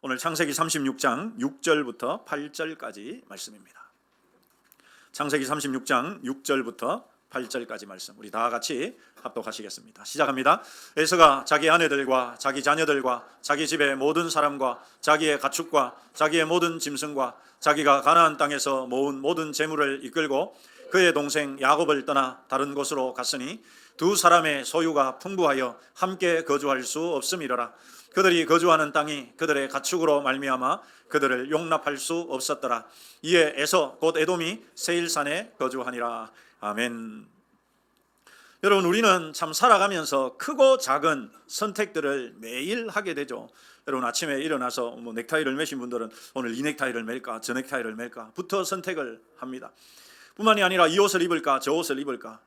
오늘 창세기 36장 6절부터 8절까지 말씀입니다. 창세기 36장 6절부터 8절까지 말씀, 우리 다 같이 합독하시겠습니다. 시작합니다. 에서가 자기 아내들과 자기 자녀들과 자기 집의 모든 사람과 자기의 가축과 자기의 모든 짐승과 자기가 가나안 땅에서 모은 모든 재물을 이끌고 그의 동생 야곱을 떠나 다른 곳으로 갔으니 두 사람의 소유가 풍부하여 함께 거주할 수 없음이로라. 그들이 거주하는 땅이 그들의 가축으로 말미암아 그들을 용납할 수 없었더라. 이에 에서 곧 에돔이 세일산에 거주하니라. 아멘. 여러분, 우리는 참 살아가면서 크고 작은 선택들을 매일 하게 되죠. 여러분, 아침에 일어나서 넥타이를 매신 분들은 오늘 이 넥타이를 맬까 저 넥타이를 맬까 부터 선택을 합니다. 뿐만이 아니라 이 옷을 입을까 저 옷을 입을까,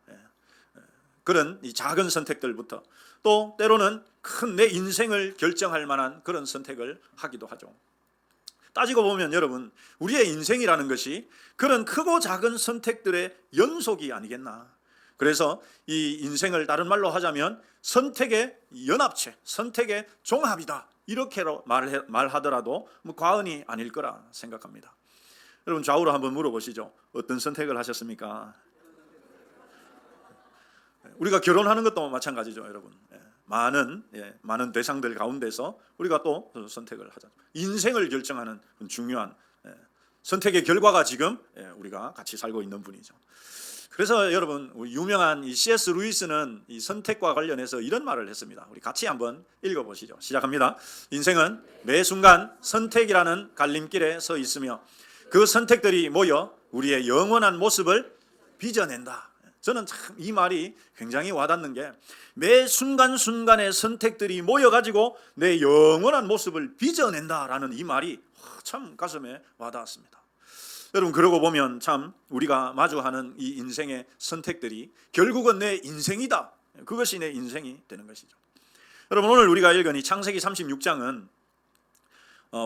그런 이 작은 선택들부터 또 때로는 큰 내 인생을 결정할 만한 그런 선택을 하기도 하죠. 따지고 보면 여러분, 우리의 인생이라는 것이 그런 크고 작은 선택들의 연속이 아니겠나. 그래서 이 인생을 다른 말로 하자면 선택의 연합체, 선택의 종합이다, 이렇게 말하더라도 과언이 아닐 거라 생각합니다. 여러분, 좌우로 한번 물어보시죠. 어떤 선택을 하셨습니까? 우리가 결혼하는 것도 마찬가지죠, 여러분. 많은 대상들 가운데서 우리가 또 선택을 하죠. 인생을 결정하는 중요한 선택의 결과가 지금 우리가 같이 살고 있는 분이죠. 그래서 여러분, 유명한 이 C.S. 루이스는 이 선택과 관련해서 이런 말을 했습니다. 우리 같이 한번 읽어보시죠. 시작합니다. 인생은 매 순간 선택이라는 갈림길에 서 있으며 그 선택들이 모여 우리의 영원한 모습을 빚어낸다. 저는 참 이 말이 굉장히 와닿는 게, 매 순간순간의 선택들이 모여가지고 내 영원한 모습을 빚어낸다라는 이 말이 참 가슴에 와닿았습니다. 여러분, 그러고 보면 참 우리가 마주하는 이 인생의 선택들이 결국은 내 인생이다, 그것이 내 인생이 되는 것이죠. 여러분, 오늘 우리가 읽은 이 창세기 36장은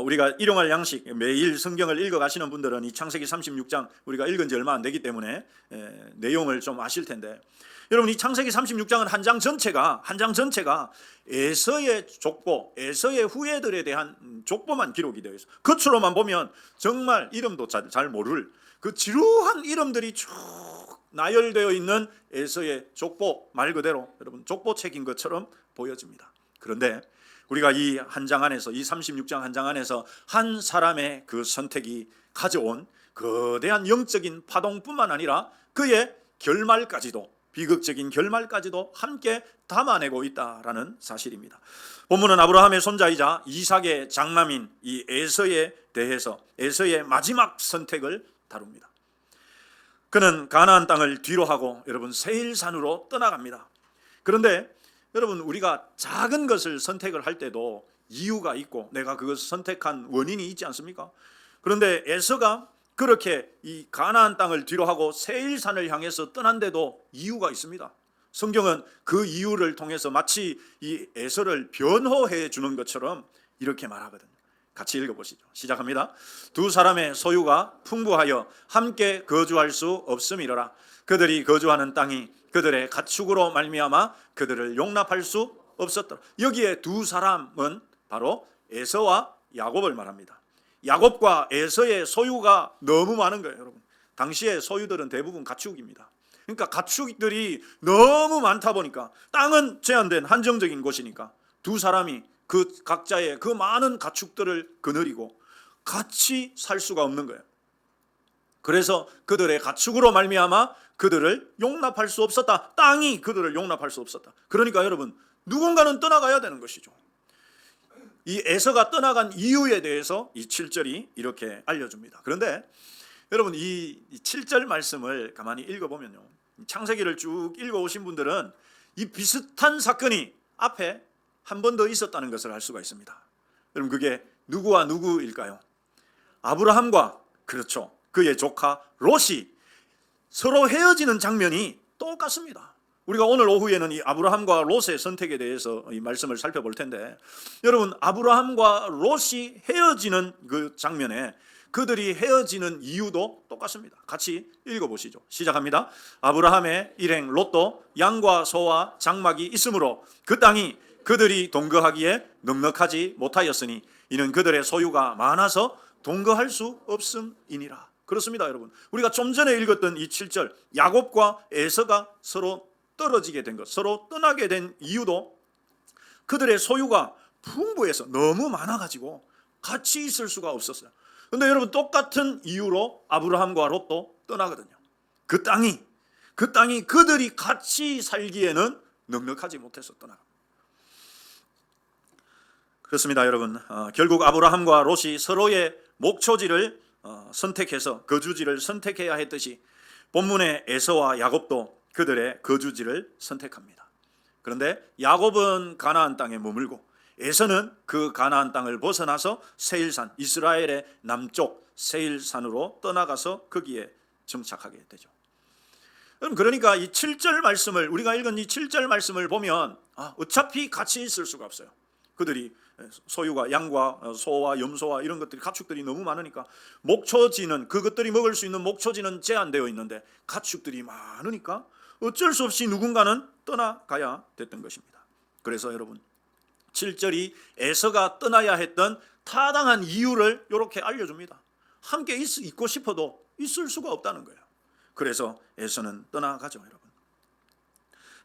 우리가 일용할 양식, 매일 성경을 읽어가시는 분들은 이 창세기 36장 우리가 읽은 지 얼마 안 되기 때문에 내용을 좀 아실 텐데, 여러분, 이 창세기 36장은 한 장 전체가 에서의 족보, 에서의 후예들에 대한 족보만 기록이 되어 있어요. 겉으로만 보면 정말 이름도 잘 모를 그 지루한 이름들이 쭉 나열되어 있는 에서의 족보, 말 그대로 여러분 족보책인 것처럼 보여집니다. 그런데 우리가 이 한 장 안에서, 이 36장 한 장 안에서 한 사람의 그 선택이 가져온 거대한 영적인 파동뿐만 아니라 그의 결말까지도, 비극적인 결말까지도 함께 담아내고 있다라는 사실입니다. 본문은 아브라함의 손자이자 이삭의 장남인 이 에서에 대해서 에서의 마지막 선택을 다룹니다. 그는 가나안 땅을 뒤로 하고 여러분 세일산으로 떠나갑니다. 그런데 여러분, 우리가 작은 것을 선택을 할 때도 이유가 있고 내가 그것을 선택한 원인이 있지 않습니까? 그런데 에서가 그렇게 이 가나안 땅을 뒤로 하고 세일산을 향해서 떠난데도 이유가 있습니다. 성경은 그 이유를 통해서 마치 이 에서를 변호해 주는 것처럼 이렇게 말하거든요. 같이 읽어보시죠. 시작합니다. 두 사람의 소유가 풍부하여 함께 거주할 수 없음이로라. 그들이 거주하는 땅이 그들의 가축으로 말미암아 그들을 용납할 수 없었더라. 여기에 두 사람은 바로 에서와 야곱을 말합니다. 야곱과 에서의 소유가 너무 많은 거예요, 여러분. 당시의 소유들은 대부분 가축입니다. 그러니까 가축들이 너무 많다 보니까, 땅은 제한된 한정적인 곳이니까 두 사람이 그 각자의 그 많은 가축들을 거느리고 같이 살 수가 없는 거예요. 그래서 그들의 가축으로 말미암아 그들을 용납할 수 없었다. 땅이 그들을 용납할 수 없었다. 그러니까 여러분, 누군가는 떠나가야 되는 것이죠. 이 에서가 떠나간 이유에 대해서 이 7절이 이렇게 알려줍니다. 그런데 여러분, 이 7절 말씀을 가만히 읽어보면요, 창세기를 쭉 읽어오신 분들은 이 비슷한 사건이 앞에 한 번 더 있었다는 것을 알 수가 있습니다. 여러분, 그게 누구와 누구일까요? 아브라함과, 그렇죠, 그의 조카 롯이 서로 헤어지는 장면이 똑같습니다. 우리가 오늘 오후에는 이 아브라함과 롯의 선택에 대해서 이 말씀을 살펴볼 텐데, 여러분, 아브라함과 롯이 헤어지는 그 장면에 그들이 헤어지는 이유도 똑같습니다. 같이 읽어보시죠. 시작합니다. 아브라함의 일행 롯도 양과 소와 장막이 있으므로 그 땅이 그들이 동거하기에 넉넉하지 못하였으니 이는 그들의 소유가 많아서 동거할 수 없음이니라. 그렇습니다, 여러분. 우리가 좀 전에 읽었던 이 7절, 야곱과 에서가 서로 떨어지게 된 것, 서로 떠나게 된 이유도 그들의 소유가 풍부해서 너무 많아가지고 같이 있을 수가 없었어요. 그런데 여러분, 똑같은 이유로 아브라함과 롯도 떠나거든요. 그 땅이 그들이 같이 살기에는 넉넉하지 못해서 떠나갑니다. 그렇습니다, 여러분. 결국 아브라함과 롯이 서로의 목초지를 선택해서 거주지를 선택해야 했듯이 본문의 에서와 야곱도 그들의 거주지를 선택합니다. 그런데 야곱은 가나안 땅에 머물고 에서는 그 가나안 땅을 벗어나서 세일산, 이스라엘의 남쪽 세일산으로 떠나가서 거기에 정착하게 되죠. 그러니까 이 7절 말씀을, 우리가 읽은 이 7절 말씀을 보면 어차피 같이 있을 수가 없어요. 그들이 소유가 양과 소와 염소와 이런 것들이, 가축들이 너무 많으니까 목초지는, 그것들이 먹을 수 있는 목초지는 제한되어 있는데 가축들이 많으니까 어쩔 수 없이 누군가는 떠나가야 됐던 것입니다. 그래서 여러분, 7절이 에서가 떠나야 했던 타당한 이유를 이렇게 알려줍니다. 함께 있고 싶어도 있을 수가 없다는 거예요. 그래서 에서는 떠나가죠, 여러분.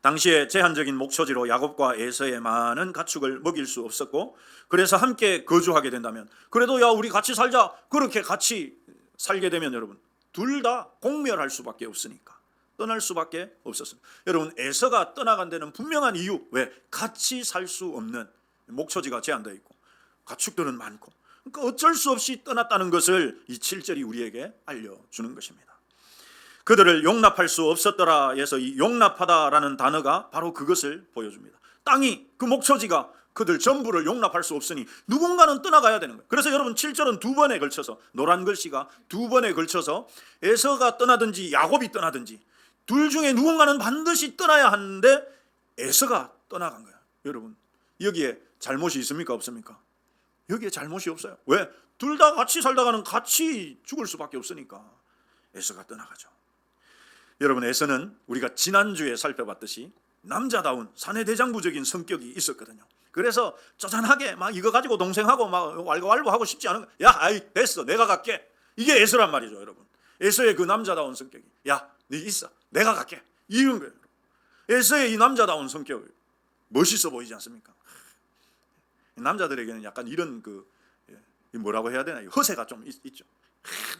당시에 제한적인 목초지로 야곱과 에서의 많은 가축을 먹일 수 없었고, 그래서 함께 거주하게 된다면, 그래도 야 우리 같이 살자, 그렇게 같이 살게 되면 여러분, 둘 다 공멸할 수밖에 없으니까 떠날 수밖에 없었습니다. 여러분, 에서가 떠나간 데는 분명한 이유, 왜? 같이 살 수 없는, 목초지가 제한되어 있고 가축들은 많고, 그러니까 어쩔 수 없이 떠났다는 것을 이 7절이 우리에게 알려주는 것입니다. 그들을 용납할 수 없었더라 해서 이 용납하다라는 단어가 바로 그것을 보여줍니다. 땅이, 그 목초지가 그들 전부를 용납할 수 없으니 누군가는 떠나가야 되는 거예요. 그래서 여러분, 7절은 두 번에 걸쳐서, 노란 글씨가 두 번에 걸쳐서 에서가 떠나든지 야곱이 떠나든지 둘 중에 누군가는 반드시 떠나야 하는데 에서가 떠나간 거예요. 여러분, 여기에 잘못이 있습니까, 없습니까? 여기에 잘못이 없어요. 왜? 둘 다 같이 살다가는 같이 죽을 수밖에 없으니까 에서가 떠나가죠. 여러분, 에서는 우리가 지난주에 살펴봤듯이 남자다운 사내대장부적인 성격이 있었거든요. 그래서 쪼잔하게 막 이거 가지고 동생하고 막 왈가왈부 하고 싶지 않은, 야 아이 됐어 내가 갈게, 이게 에서란 말이죠, 여러분. 에서의 그 남자다운 성격이, 야 네 있어 내가 갈게, 이런 거예요. 에서의 이 남자다운 성격 멋있어 보이지 않습니까? 남자들에게는 약간 이런 그 뭐라고 해야 되나, 허세가 좀 있죠.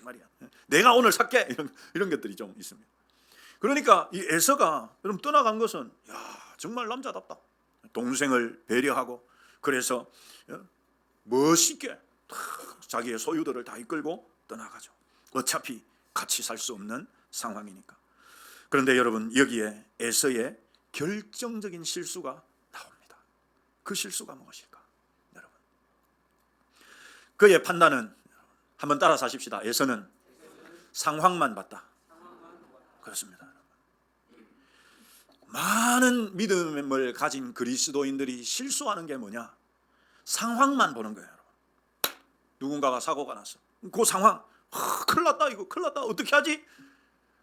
말이야, 내가 오늘 살게, 이런 것들이 좀 있습니다. 그러니까 이 에서가 여러분 떠나간 것은, 야 정말 남자답다. 동생을 배려하고, 그래서 멋있게 자기의 소유들을 다 이끌고 떠나가죠. 어차피 같이 살 수 없는 상황이니까. 그런데 여러분, 여기에 에서의 결정적인 실수가 나옵니다. 그 실수가 무엇일까? 여러분, 그의 판단은, 한번 따라서 하십시다. 에서는 상황만 봤다. 그렇습니다. 많은 믿음을 가진 그리스도인들이 실수하는 게 뭐냐? 상황만 보는 거예요. 누군가가 사고가 났어. 그 상황, 큰일 났다, 이거 큰일 났다, 어떻게 하지?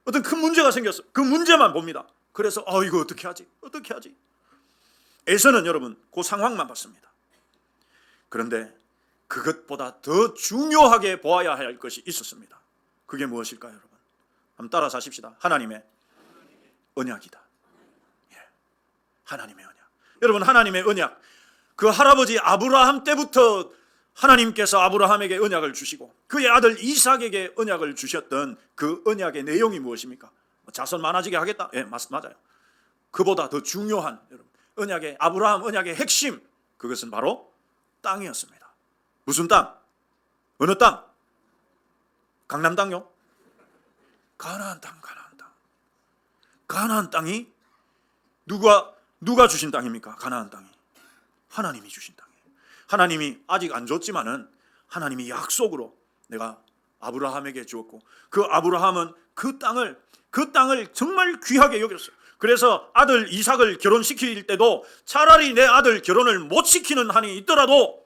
어떤 큰 문제가 생겼어. 그 문제만 봅니다. 그래서 이거 어떻게 하지? 어떻게 하지? 에서는 여러분 그 상황만 봤습니다. 그런데 그것보다 더 중요하게 보아야 할 것이 있었습니다. 그게 무엇일까요, 여러분? 한번 따라서 하십시다. 하나님의 언약이다. 하나님의 언약. 여러분, 하나님의 언약, 그 할아버지 아브라함 때부터 하나님께서 아브라함에게 언약을 주시고 그의 아들 이삭에게 언약을 주셨던 그 언약의 내용이 무엇입니까? 자손 많아지게 하겠다? 예, 맞아요. 그보다 더 중요한, 여러분, 언약의, 아브라함 언약의 핵심, 그것은 바로 땅이었습니다. 무슨 땅? 어느 땅? 강남 땅요? 가나안 땅, 가나안 땅. 가나안 땅이 누가 주신 땅입니까? 가나안 땅이 하나님이 주신 땅이에요. 하나님이 아직 안 줬지만은 하나님이 약속으로 내가 아브라함에게 주었고, 그 아브라함은 그 땅을 정말 귀하게 여겼어요. 그래서 아들 이삭을 결혼시킬 때도 차라리 내 아들 결혼을 못 시키는 한이 있더라도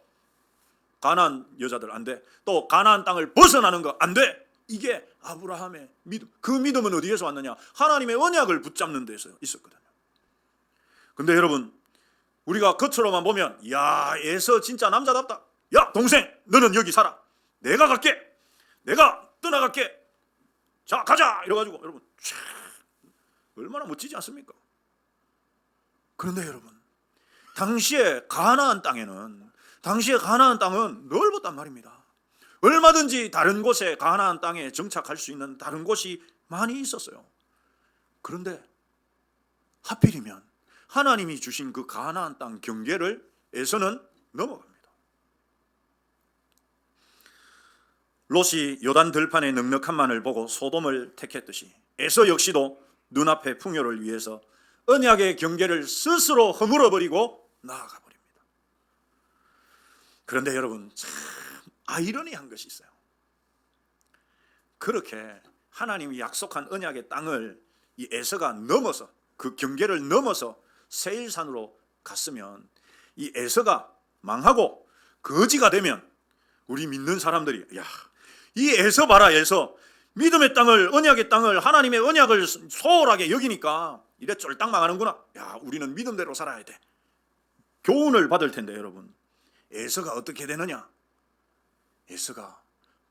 가나안 여자들 안 돼, 또 가나안 땅을 벗어나는 거 안 돼. 이게 아브라함의 믿음. 그 믿음은 어디에서 왔느냐? 하나님의 언약을 붙잡는 데서 있었거든요. 근데 여러분, 우리가 겉으로만 보면, 야 에서 진짜 남자답다, 야 동생 너는 여기 살아. 내가 갈게. 내가 떠나갈게. 자 가자. 이래가지고 여러분 얼마나 멋지지 않습니까? 그런데 여러분 당시에 가나안 땅은 넓었단 말입니다. 얼마든지 다른 곳에 가나안 땅에 정착할 수 있는 다른 곳이 많이 있었어요. 그런데 하필이면 하나님이 주신 그 가나안 땅 경계를 에서는 넘어갑니다. 롯이 요단 들판의 넉넉함만을 보고 소돔을 택했듯이 에서 역시도 눈앞의 풍요를 위해서 언약의 경계를 스스로 허물어버리고 나아가 버립니다. 그런데 여러분 참 아이러니한 것이 있어요. 그렇게 하나님이 약속한 언약의 땅을 이 에서가 넘어서 그 경계를 넘어서 세일산으로 갔으면 이 에서가 망하고 거지가 되면 우리 믿는 사람들이 야, 이 에서 봐라. 에서 믿음의 땅을, 언약의 땅을, 하나님의 언약을 소홀하게 여기니까 이래 쫄딱 망하는구나. 야, 우리는 믿음대로 살아야 돼. 교훈을 받을 텐데 여러분 에서가 어떻게 되느냐? 에서가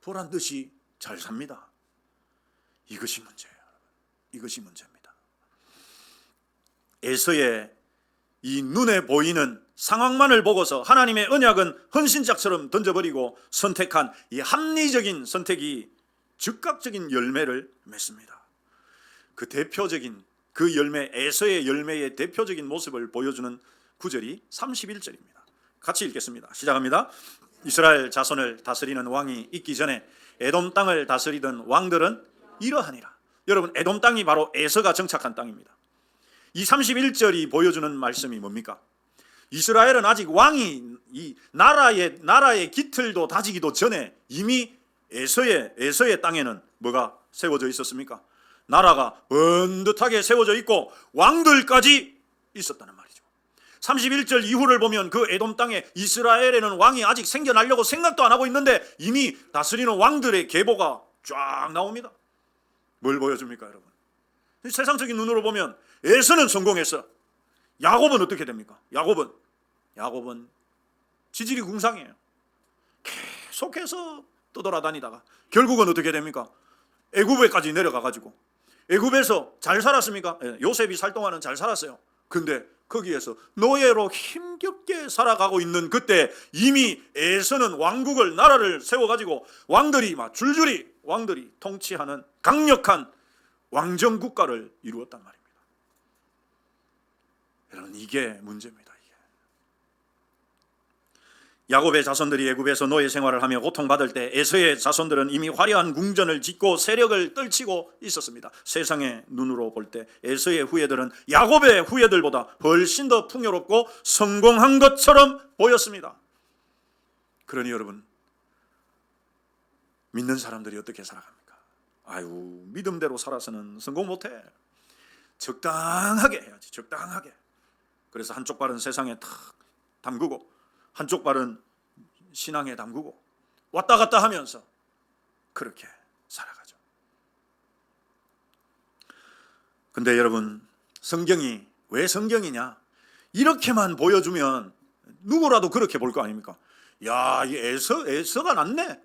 보란 듯이 잘 삽니다. 이것이 문제예요. 이것이 문제입니다. 에서의 이 눈에 보이는 상황만을 보고서 하나님의 언약은 헌신짝처럼 던져버리고 선택한 이 합리적인 선택이 즉각적인 열매를 맺습니다. 그 대표적인 그 열매, 에서의 열매의 대표적인 모습을 보여주는 구절이 31절입니다. 같이 읽겠습니다. 시작합니다. 이스라엘 자손을 다스리는 왕이 있기 전에 에돔 땅을 다스리던 왕들은 이러하니라. 여러분 에돔 땅이 바로 에서가 정착한 땅입니다. 이 31절이 보여주는 말씀이 뭡니까? 이스라엘은 아직 왕이 이 나라의 기틀도 다지기도 전에 이미 에서의 땅에는 뭐가 세워져 있었습니까? 나라가 번듯하게 세워져 있고 왕들까지 있었다는 말이죠. 31절 이후를 보면 그 에돔 땅에 이스라엘에는 왕이 아직 생겨나려고 생각도 안 하고 있는데 이미 다스리는 왕들의 계보가 쫙 나옵니다. 뭘 보여줍니까 여러분? 세상적인 눈으로 보면 에서는 성공했어. 야곱은 어떻게 됩니까? 야곱은 지질이 궁상이에요. 계속해서 떠돌아다니다가 결국은 어떻게 됩니까? 애굽에까지 내려가가지고 애굽에서 잘 살았습니까? 요셉이 살 동안은 잘 살았어요. 근데 거기에서 노예로 힘겹게 살아가고 있는 그때 이미 에서는 왕국을 나라를 세워가지고 왕들이 막 줄줄이 왕들이 통치하는 강력한 왕정 국가를 이루었단 말입니다. 여러분 이게 문제입니다. 야곱의 자손들이 애굽에서 노예 생활을 하며 고통받을 때 에서의 자손들은 이미 화려한 궁전을 짓고 세력을 떨치고 있었습니다. 세상의 눈으로 볼 때 에서의 후예들은 야곱의 후예들보다 훨씬 더 풍요롭고 성공한 것처럼 보였습니다. 그러니 여러분 믿는 사람들이 어떻게 살아갑니까? 아유 믿음대로 살아서는 성공 못해. 적당하게 해야지. 적당하게. 그래서 한쪽 발은 세상에 탁 담그고 한쪽 발은 신앙에 담그고 왔다 갔다 하면서 그렇게 살아가죠. 근데 여러분 성경이 왜 성경이냐? 이렇게만 보여주면 누구라도 그렇게 볼 거 아닙니까? 야, 이 에서가 낫네.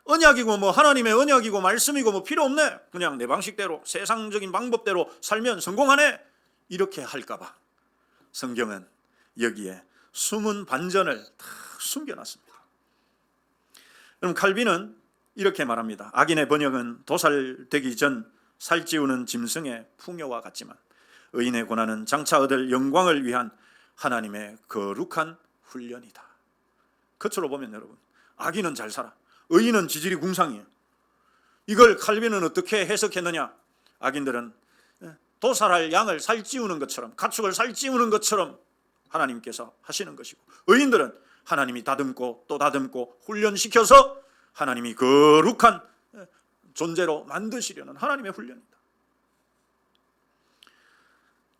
언약이고 뭐 하나님의 언약이고 말씀이고 뭐 필요 없네. 그냥 내 방식대로 세상적인 방법대로 살면 성공하네. 이렇게 할까 봐 성경은 여기에 숨은 반전을 다 숨겨놨습니다. 그럼 칼빈은 이렇게 말합니다. 악인의 번영은 도살되기 전 살찌우는 짐승의 풍요와 같지만 의인의 고난은 장차 얻을 영광을 위한 하나님의 거룩한 훈련이다. 끝으로 보면 여러분 악인은 잘 살아. 의인은 지질이 궁상이에요. 이걸 칼빈은 어떻게 해석했느냐? 악인들은 도살할 양을 살찌우는 것처럼 가축을 살찌우는 것처럼 하나님께서 하시는 것이고 의인들은 하나님이 다듬고 또 다듬고 훈련시켜서 하나님이 거룩한 존재로 만드시려는 하나님의 훈련입니다.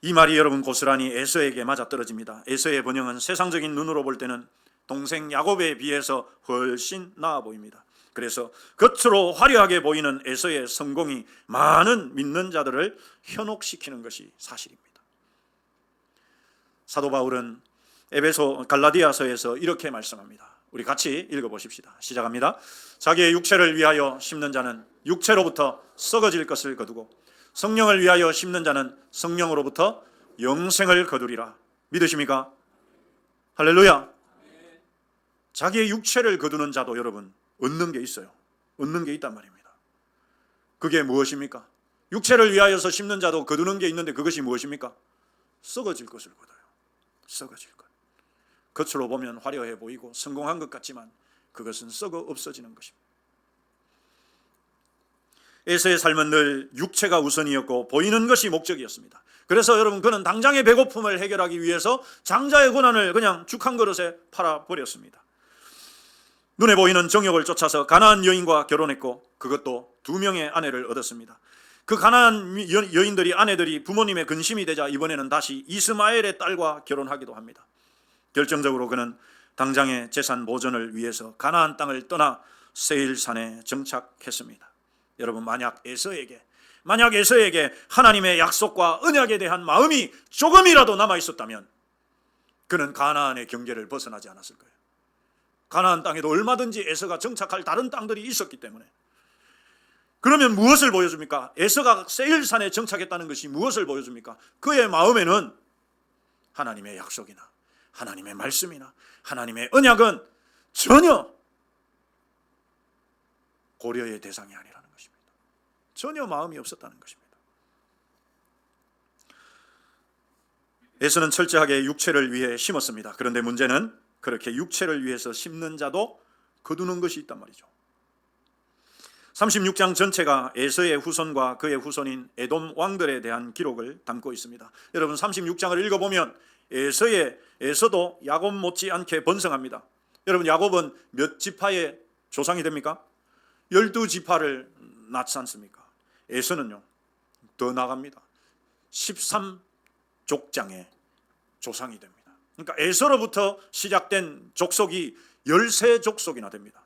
이 말이 여러분 고스란히 에서에게 맞아떨어집니다. 에서의 번영은 세상적인 눈으로 볼 때는 동생 야곱에 비해서 훨씬 나아 보입니다. 그래서 겉으로 화려하게 보이는 에서의 성공이 많은 믿는 자들을 현혹시키는 것이 사실입니다. 사도 바울은 에베소 갈라디아서에서 이렇게 말씀합니다. 우리 같이 읽어보십시다. 시작합니다. 자기의 육체를 위하여 심는 자는 육체로부터 썩어질 것을 거두고 성령을 위하여 심는 자는 성령으로부터 영생을 거두리라. 믿으십니까? 할렐루야. 자기의 육체를 거두는 자도 여러분 얻는 게 있어요. 얻는 게 있단 말입니다. 그게 무엇입니까? 육체를 위하여서 심는 자도 거두는 게 있는데 그것이 무엇입니까? 썩어질 것을 거둬요. 썩어질 것. 겉으로 보면 화려해 보이고 성공한 것 같지만 그것은 썩어 없어지는 것입니다. 에서의 삶은 늘 육체가 우선이었고 보이는 것이 목적이었습니다. 그래서 여러분 그는 당장의 배고픔을 해결하기 위해서 장자의 권한을 그냥 죽 한 그릇에 팔아버렸습니다. 눈에 보이는 정욕을 쫓아서 가나안 여인과 결혼했고 그것도 2명의 아내를 얻었습니다. 그 가나안 여인들이 아내들이 부모님의 근심이 되자 이번에는 다시 이스마엘의 딸과 결혼하기도 합니다. 결정적으로 그는 당장의 재산 보전을 위해서 가나안 땅을 떠나 세일산에 정착했습니다. 여러분 만약 에서에게 하나님의 약속과 언약에 대한 마음이 조금이라도 남아 있었다면 그는 가나안의 경계를 벗어나지 않았을 거예요. 가나안 땅에도 얼마든지 에서가 정착할 다른 땅들이 있었기 때문에. 그러면 무엇을 보여줍니까? 에서가 세일산에 정착했다는 것이 무엇을 보여줍니까? 그의 마음에는 하나님의 약속이나 하나님의 말씀이나 하나님의 언약은 전혀 고려의 대상이 아니라는 것입니다. 전혀 마음이 없었다는 것입니다. 에서는 철저하게 육체를 위해 심었습니다. 그런데 문제는 그렇게 육체를 위해서 심는 자도 거두는 것이 있단 말이죠. 36장 전체가 에서의 후손과 그의 후손인 에돔 왕들에 대한 기록을 담고 있습니다. 여러분 36장을 읽어보면 에서도 야곱 못지않게 번성합니다. 여러분 야곱은 몇 지파의 조상이 됩니까? 12지파를 낳지 않습니까? 에서는요 더 나갑니다. 13족장의 조상이 됩니다. 그러니까 에서로부터 시작된 족속이 13족속이나 됩니다.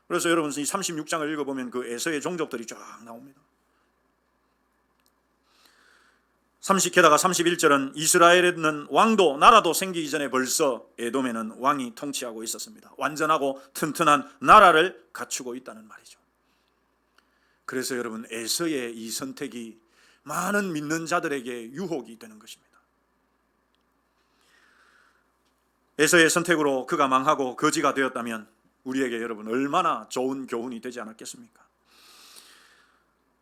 그래서 여러분 이 36장을 읽어보면 그 에서의 종족들이 쫙 나옵니다. 게다가 31절은 이스라엘에는 왕도 나라도 생기기 전에 벌써 에돔에는 왕이 통치하고 있었습니다. 완전하고 튼튼한 나라를 갖추고 있다는 말이죠. 그래서 여러분 에서의 이 선택이 많은 믿는 자들에게 유혹이 되는 것입니다. 에서의 선택으로 그가 망하고 거지가 되었다면 우리에게 여러분 얼마나 좋은 교훈이 되지 않았겠습니까?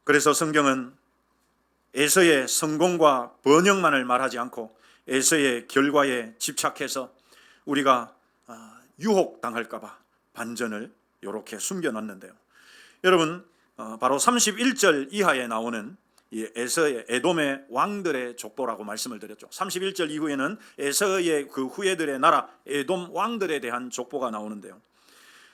그래서 성경은 에서의 성공과 번영만을 말하지 않고 에서의 결과에 집착해서 우리가 유혹당할까 봐 반전을 이렇게 숨겨놨는데요. 여러분 바로 31절 이하에 나오는 이 에서의 에돔의 왕들의 족보라고 말씀을 드렸죠. 31절 이후에는 에서의 그 후예들의 나라 에돔 왕들에 대한 족보가 나오는데요.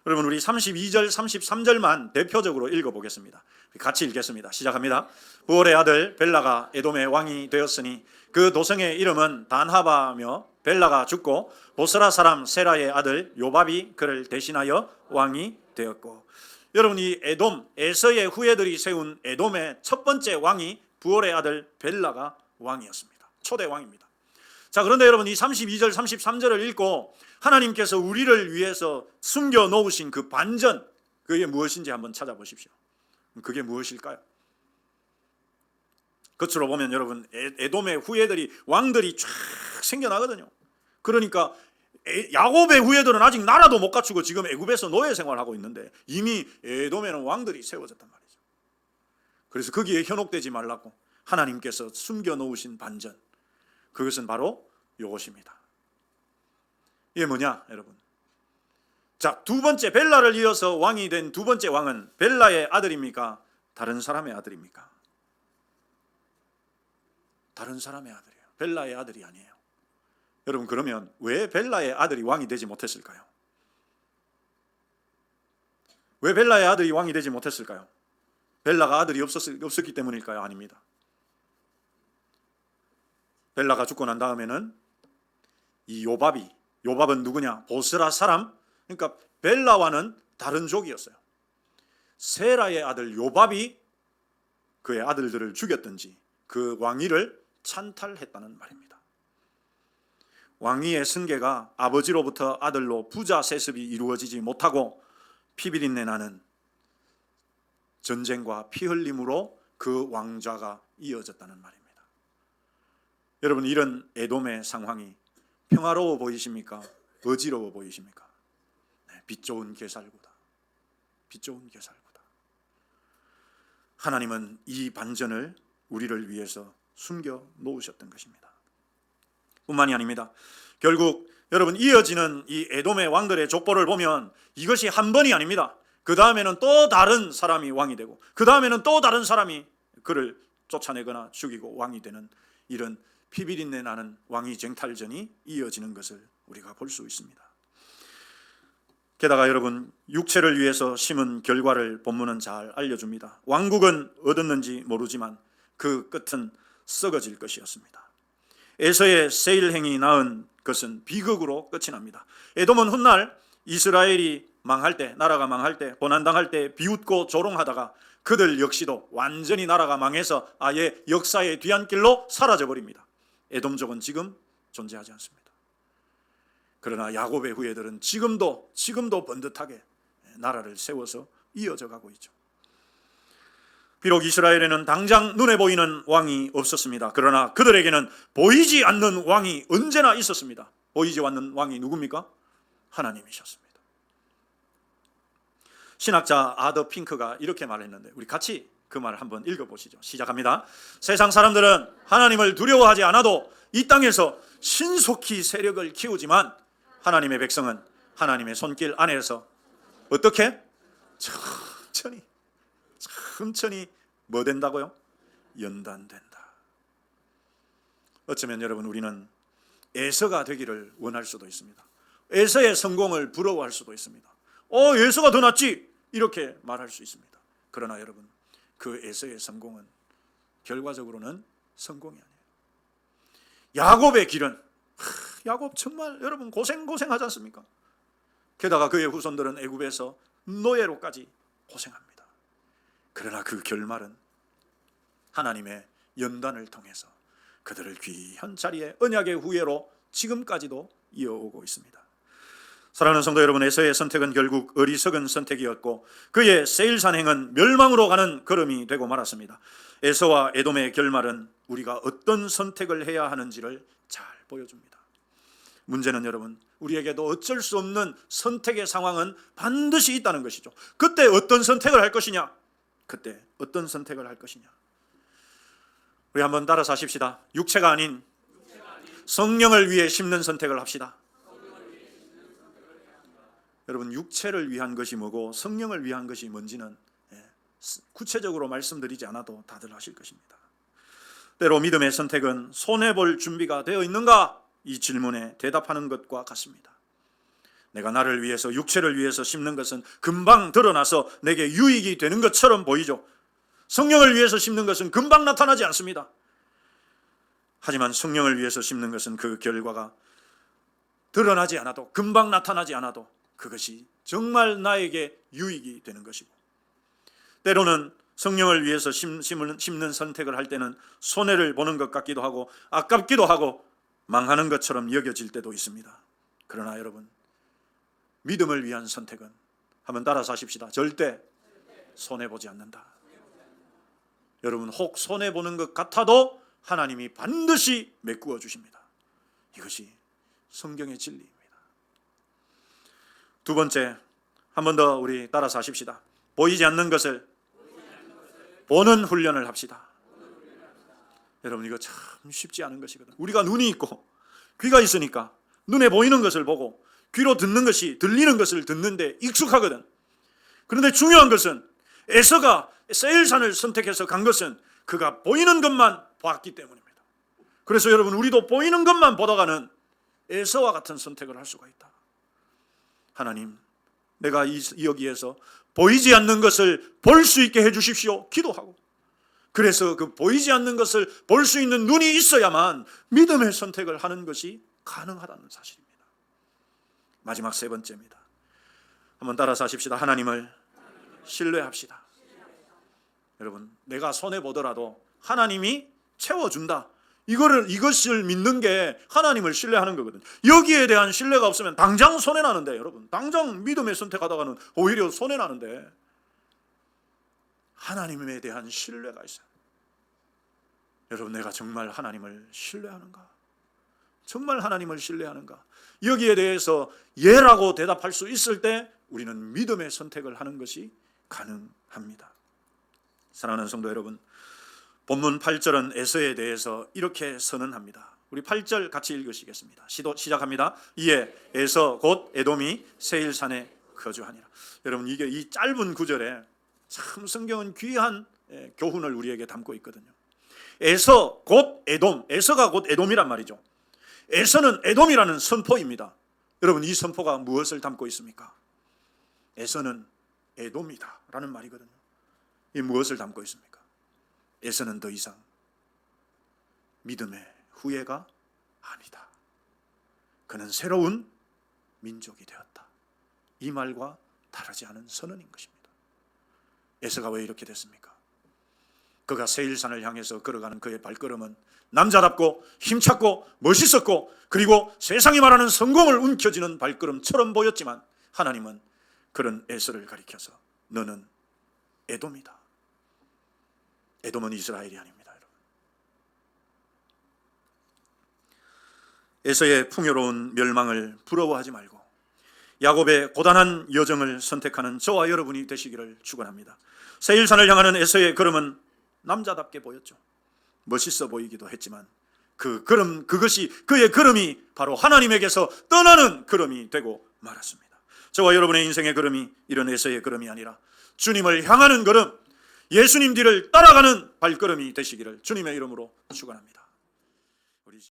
여러분 우리 32절 33절만 대표적으로 읽어보겠습니다. 같이 읽겠습니다. 시작합니다. 부올의 아들 벨라가 에돔의 왕이 되었으니 그 도성의 이름은 단하바며 벨라가 죽고 보스라 사람 세라의 아들 요밥이 그를 대신하여 왕이 되었고. 여러분 이 에돔 에서의 후예들이 세운 에돔의 첫 번째 왕이 부올의 아들 벨라가 왕이었습니다. 초대 왕입니다. 자 그런데 여러분 이 32절 33절을 읽고 하나님께서 우리를 위해서 숨겨 놓으신 그 반전 그게 무엇인지 한번 찾아보십시오. 그게 무엇일까요? 겉으로 보면 여러분 에돔의 후예들이 왕들이 쫙 생겨나거든요. 그러니까 야곱의 후예들은 아직 나라도 못 갖추고 지금 애굽에서 노예 생활하고 있는데 이미 에돔에는 왕들이 세워졌단 말이죠. 그래서 거기에 현혹되지 말라고 하나님께서 숨겨 놓으신 반전 그것은 바로 이것입니다. 이게 뭐냐 여러분? 자, 두 번째 벨라를 이어서 왕이 된 두 번째 왕은 벨라의 아들입니까? 다른 사람의 아들입니까? 다른 사람의 아들이에요. 벨라의 아들이 아니에요. 여러분 그러면 왜 벨라의 아들이 왕이 되지 못했을까요? 왜 벨라의 아들이 왕이 되지 못했을까요? 벨라가 아들이 없었기 때문일까요? 아닙니다. 벨라가 죽고 난 다음에는 이 요밥은 누구냐? 보스라 사람. 그러니까 벨라와는 다른 족이었어요. 세라의 아들 요밥이 그의 아들들을 죽였든지 그 왕위를 찬탈했다는 말입니다. 왕위의 승계가 아버지로부터 아들로 부자 세습이 이루어지지 못하고 피비린내 나는 전쟁과 피 흘림으로 그 왕좌가 이어졌다는 말입니다. 여러분, 이런 에돔의 상황이 평화로워 보이십니까? 어지러워 보이십니까? 네, 빛 좋은 게살구다. 빛 좋은 게살구다. 하나님은 이 반전을 우리를 위해서 숨겨 놓으셨던 것입니다. 뿐만이 아닙니다. 결국 여러분, 이어지는 이 에돔의 왕들의 족보를 보면 이것이 한 번이 아닙니다. 그 다음에는 또 다른 사람이 왕이 되고, 그 다음에는 또 다른 사람이 그를 쫓아내거나 죽이고 왕이 되는 이런 피비린내 나는 왕위 쟁탈전이 이어지는 것을 우리가 볼 수 있습니다. 게다가 여러분, 육체를 위해서 심은 결과를 본문은 잘 알려줍니다. 왕국은 얻었는지 모르지만 그 끝은 썩어질 것이었습니다. 에서의 세일행이 낳은 것은 비극으로 끝이 납니다. 에돔은 훗날 이스라엘이 망할 때, 나라가 망할 때, 고난당할 때 비웃고 조롱하다가 그들 역시도 완전히 나라가 망해서 아예 역사의 뒤안길로 사라져버립니다. 에돔족은 지금 존재하지 않습니다. 그러나 야곱의 후예들은 지금도 번듯하게 나라를 세워서 이어져 가고 있죠. 비록 이스라엘에는 당장 눈에 보이는 왕이 없었습니다. 그러나 그들에게는 보이지 않는 왕이 언제나 있었습니다. 보이지 않는 왕이 누굽니까? 하나님이셨습니다. 신학자 아더 핑크가 이렇게 말했는데 우리 같이 그 말을 한번 읽어보시죠. 시작합니다. 세상 사람들은 하나님을 두려워하지 않아도 이 땅에서 신속히 세력을 키우지만 하나님의 백성은 하나님의 손길 안에서 어떻게? 천천히 뭐 된다고요? 연단된다. 어쩌면 여러분, 우리는 에서가 되기를 원할 수도 있습니다. 에서의 성공을 부러워할 수도 있습니다. 에서가 더 낫지, 이렇게 말할 수 있습니다. 그러나 여러분, 그 에서의 성공은 결과적으로는 성공이 아니에요. 야곱의 길은, 야곱 정말 여러분 고생하지 않습니까? 게다가 그의 후손들은 애굽에서 노예로까지 고생합니다. 그러나 그 결말은 하나님의 연단을 통해서 그들을 귀한 자리에 언약의 후예로 지금까지도 이어오고 있습니다. 사랑하는 성도 여러분, 에서의 선택은 결국 어리석은 선택이었고 그의 세일산행은 멸망으로 가는 걸음이 되고 말았습니다. 에서와 에돔의 결말은 우리가 어떤 선택을 해야 하는지를 잘 보여줍니다. 문제는 여러분, 우리에게도 어쩔 수 없는 선택의 상황은 반드시 있다는 것이죠. 그때 어떤 선택을 할 것이냐? 그때 어떤 선택을 할 것이냐? 우리 한번 따라서 하십시다. 육체가 아닌 성령을 위해 심는 선택을 합시다. 여러분, 육체를 위한 것이 뭐고 성령을 위한 것이 뭔지는 구체적으로 말씀드리지 않아도 다들 아실 것입니다. 때로 믿음의 선택은 손해볼 준비가 되어 있는가? 이 질문에 대답하는 것과 같습니다. 내가 나를 위해서, 육체를 위해서 심는 것은 금방 드러나서 내게 유익이 되는 것처럼 보이죠. 성령을 위해서 심는 것은 금방 나타나지 않습니다. 하지만 성령을 위해서 심는 것은 그 결과가 드러나지 않아도, 금방 나타나지 않아도 그것이 정말 나에게 유익이 되는 것이고, 때로는 성령을 위해서 심는 선택을 할 때는 손해를 보는 것 같기도 하고 아깝기도 하고 망하는 것처럼 여겨질 때도 있습니다. 그러나 여러분, 믿음을 위한 선택은, 한번 따라서 하십시다. 절대 손해보지 않는다. 여러분, 혹 손해보는 것 같아도 하나님이 반드시 메꾸어 주십니다. 이것이 성경의 진리입니다. 두 번째, 한 번 더 우리 따라서 하십시다. 보이지 않는 것을 보는 훈련을 합시다. 여러분, 이거 참 쉽지 않은 것이거든요. 우리가 눈이 있고 귀가 있으니까 눈에 보이는 것을 보고 귀로 듣는 것이, 들리는 것을 듣는데 익숙하거든. 그런데 중요한 것은 에서가 세일산을 선택해서 간 것은 그가 보이는 것만 봤기 때문입니다. 그래서 여러분, 우리도 보이는 것만 보다가는 에서와 같은 선택을 할 수가 있다. 하나님, 내가 여기에서 보이지 않는 것을 볼 수 있게 해주십시오. 기도하고, 그래서 그 보이지 않는 것을 볼 수 있는 눈이 있어야만 믿음의 선택을 하는 것이 가능하다는 사실입니다. 마지막 세 번째입니다. 한번 따라서 하십시다. 하나님을 신뢰합시다. 여러분, 내가 손해보더라도 하나님이 채워준다, 이것을 믿는 게 하나님을 신뢰하는 거거든요. 여기에 대한 신뢰가 없으면 당장 손해나는데, 여러분, 당장 믿음의 선택하다가는 오히려 손해나는데, 하나님에 대한 신뢰가 있어요. 여러분, 내가 정말 하나님을 신뢰하는가? 정말 하나님을 신뢰하는가? 여기에 대해서 예라고 대답할 수 있을 때 우리는 믿음의 선택을 하는 것이 가능합니다. 사랑하는 성도 여러분, 본문 8절은 에서에 대해서 이렇게 선언합니다. 우리 8절 같이 읽으시겠습니다. 시작합니다. 이에 에서 곧 에돔이 세일산에 거주하니라. 여러분, 이게 이 짧은 구절에 참 성경은 귀한 교훈을 우리에게 담고 있거든요. 에서 곧 에돔, 에서가 곧 에돔이란 말이죠. 에서는 에돔이라는 선포입니다. 여러분, 이 선포가 무엇을 담고 있습니까? 에서는 에돔이다 라는 말이거든요. 이 무엇을 담고 있습니까? 에서는 더 이상 믿음의 후예가 아니다. 그는 새로운 민족이 되었다. 이 말과 다르지 않은 선언인 것입니다. 에서가 왜 이렇게 됐습니까? 그가 세일산을 향해서 걸어가는 그의 발걸음은 남자답고 힘찼고 멋있었고, 그리고 세상이 말하는 성공을 움켜쥐는 발걸음처럼 보였지만, 하나님은 그런 에서를 가리켜서 너는 에돔이다. 에돔은 이스라엘이 아닙니다, 여러분. 에서의 풍요로운 멸망을 부러워하지 말고 야곱의 고단한 여정을 선택하는 저와 여러분이 되시기를 축원합니다. 세일산을 향하는 에서의 걸음은 남자답게 보였죠. 멋있어 보이기도 했지만 그것이 그의 걸음이 바로 하나님에게서 떠나는 걸음이 되고 말았습니다. 저와 여러분의 인생의 걸음이 이런 에서의 걸음이 아니라 주님을 향하는 걸음, 예수님 뒤를 따라가는 발걸음이 되시기를 주님의 이름으로 축원합니다.